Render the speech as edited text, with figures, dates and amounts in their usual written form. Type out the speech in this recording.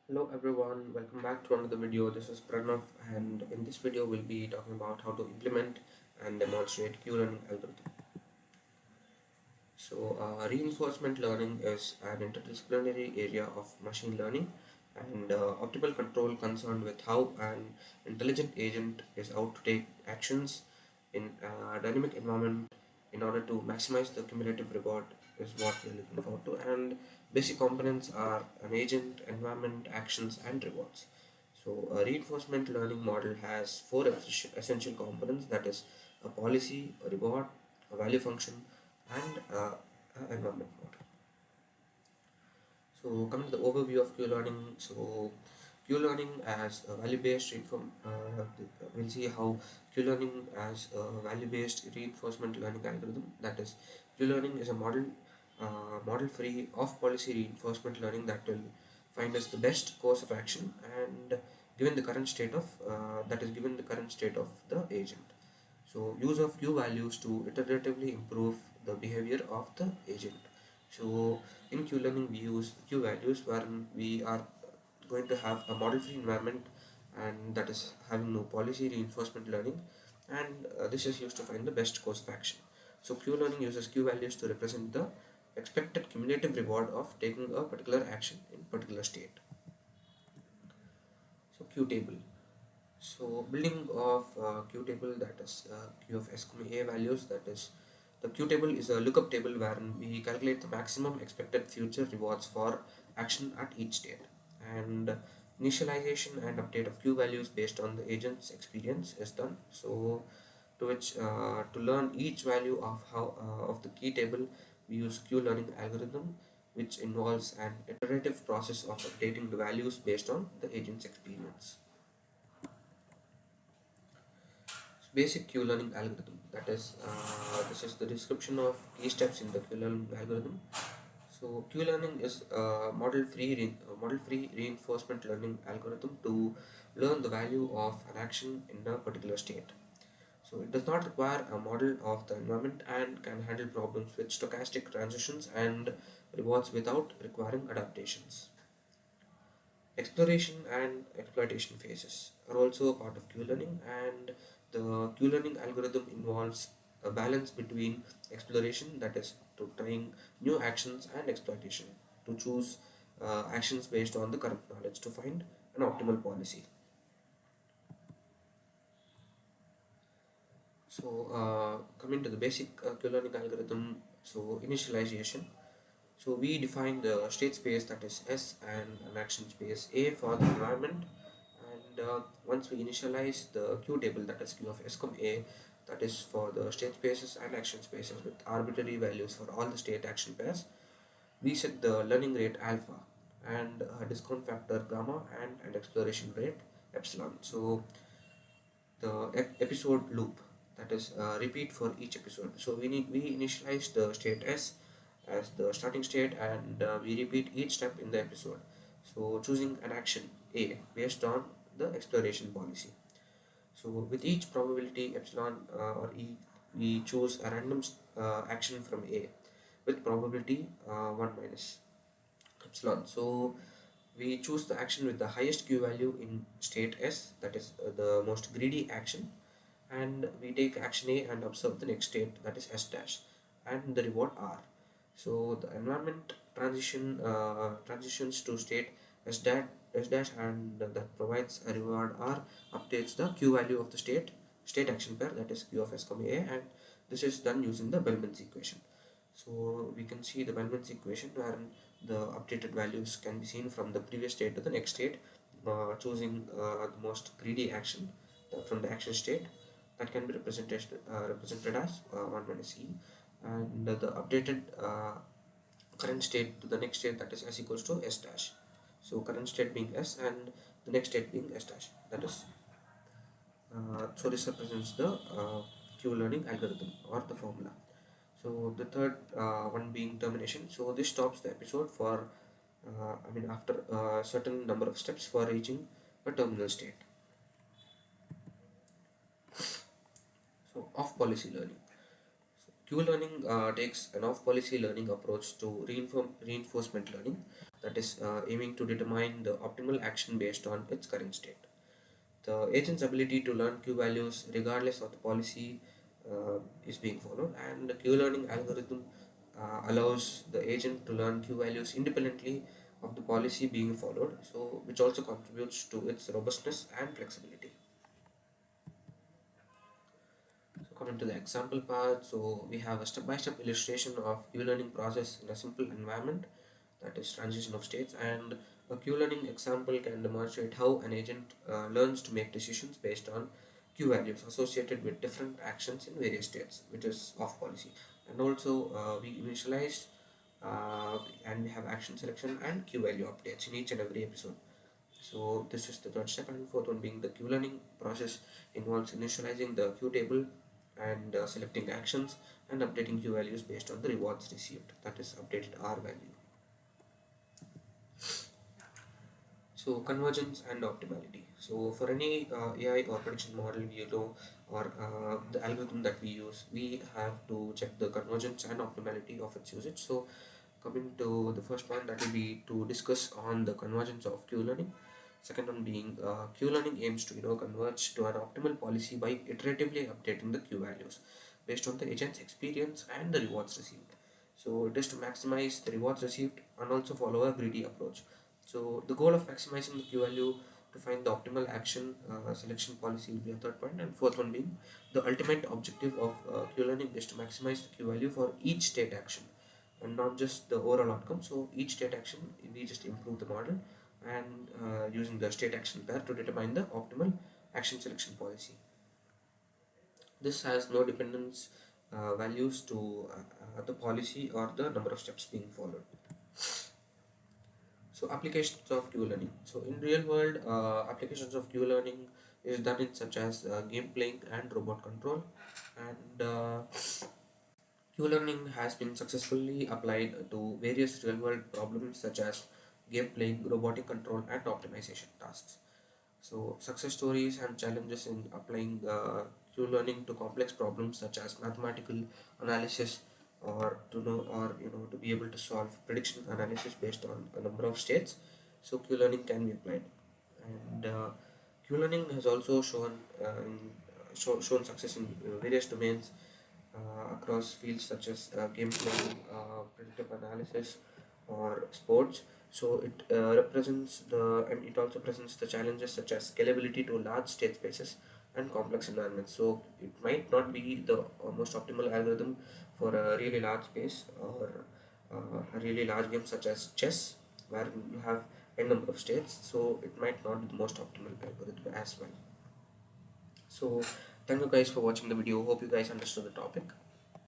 Hello everyone, welcome back to another video. This is Pranav, and in this video we'll be talking about how to implement and demonstrate Q-learning algorithm. Reinforcement learning is an interdisciplinary area of machine learning and optimal control concerned with how an intelligent agent is out to take actions in a dynamic environment in order to maximize the cumulative reward is what we're looking forward to. And basic components are an agent, environment, actions, and rewards. So a reinforcement learning model has four essential components, that is a policy, a reward, a value function, and a environment model. So coming to the overview of Q-learning, so Q-learning as a value-based we'll see how Q-learning as a value-based reinforcement learning algorithm. That is, Q-learning is a model-free off-policy reinforcement learning that will find us the best course of action and given the current state of the agent. So use of Q values to iteratively improve the behavior of the agent. So in Q learning we use Q values wherein we are going to have a model free environment, and that is having no policy reinforcement learning, and this is used to find the best course of action. So Q learning uses Q values to represent the expected cumulative reward of taking a particular action in particular state. So Q table. So building of Q table, that is Q of S, A values, that is the Q table is a lookup table wherein we calculate the maximum expected future rewards for action at each state, and initialization and update of Q values based on the agent's experience is done. So to learn each value of the key table, we use Q learning algorithm, which involves an iterative process of updating the values based on the agent's experience. Basic Q learning algorithm, that is this is the description of key steps in the Q learning algorithm. So Q learning is a model free reinforcement learning algorithm to learn the value of an action in a particular state. So it does not require a model of the environment and can handle problems with stochastic transitions and rewards without requiring adaptations. Exploration and exploitation phases are also a part of Q-learning, and the Q-learning algorithm involves a balance between exploration, that is, to trying new actions, and exploitation, to choose actions based on the current knowledge to find an optimal policy. Coming to the basic Q-learning algorithm, so initialization. So we define the state space, that is S, and an action space A for the environment. And once we initialize the Q table, that is Q of S, A, that is for the state spaces and action spaces with arbitrary values for all the state action pairs, we set the learning rate alpha and a discount factor gamma and an exploration rate epsilon. So the episode loop, that is repeat for each episode. So we initialize the state S as the starting state, and we repeat each step in the episode, so choosing an action A based on the exploration policy. So with each probability epsilon or E, we choose a random action from A with probability 1 minus epsilon. So we choose the action with the highest Q value in state S, that is the most greedy action, and we take action A and observe the next state, that is S dash, and the reward R. So the environment transitions to state S dash, and that provides a reward R, updates the Q value of the state action pair, that is Q of S, A, and this is done using the Bellman's equation. So we can see the Bellman's equation wherein the updated values can be seen from the previous state to the next state, choosing the most greedy action from the action state, that can be represented as 1 minus E, and the updated current state to the next state, that is S equals to S dash. So current state being S and the next state being S dash, that is so this represents the Q learning algorithm or the formula. So the third one being termination. So this stops the episode for after a certain number of steps for reaching a terminal state. So off policy learning. Q learning takes an off policy learning approach to reinforcement learning. that is aiming to determine the optimal action based on its current state. The agent's ability to learn Q values regardless of the policy is being followed, and the Q learning algorithm allows the agent to learn Q values independently of the policy being followed, so which also contributes to its robustness and flexibility. So coming to the example part, so we have a step-by-step illustration of Q learning process in a simple environment, that is transition of states, and a Q learning example can demonstrate how an agent learns to make decisions based on Q values associated with different actions in various states, which is off policy. And also we initialize and we have action selection and Q value updates in each and every episode. So this is the third step, and fourth one being the Q learning process involves initializing the Q table and selecting actions and updating Q values based on the rewards received, that is updated R value. So convergence and optimality. So for any AI or prediction model we know, or the algorithm that we use, we have to check the convergence and optimality of its usage. So coming to the first one, that will be to discuss on the convergence of Q learning. Second one being Q learning aims to converge to an optimal policy by iteratively updating the Q values based on the agent's experience and the rewards received. So it is to maximize the rewards received and also follow a greedy approach. So the goal of maximizing the Q value to find the optimal action selection policy will be a third point, and fourth one being the ultimate objective of Q learning is to maximize the Q value for each state action and not just the overall outcome. So each state action we just improve the model and using the state action pair to determine the optimal action selection policy. This has no dependence values to the policy or the number of steps being followed. So applications of Q learning. So in real world, applications of Q learning is done in such as game playing and robot control, and Q learning has been successfully applied to various real world problems such as game playing, robotic control, and optimization tasks. So success stories and challenges in applying Q learning to complex problems such as mathematical analysis, or to know, or to be able to solve prediction analysis based on a number of states. So Q learning can be applied, and Q learning has also shown success in various domains across fields such as gameplay, predictive analysis, or sports. So it represents the and it also presents the challenges such as scalability to large state spaces and complex environments. So it might not be the most optimal algorithm for a really large space, or a really large game such as chess, where you have a number of states. So it might not be the most optimal algorithm as well. So thank you guys for watching the video. Hope you guys understood the topic.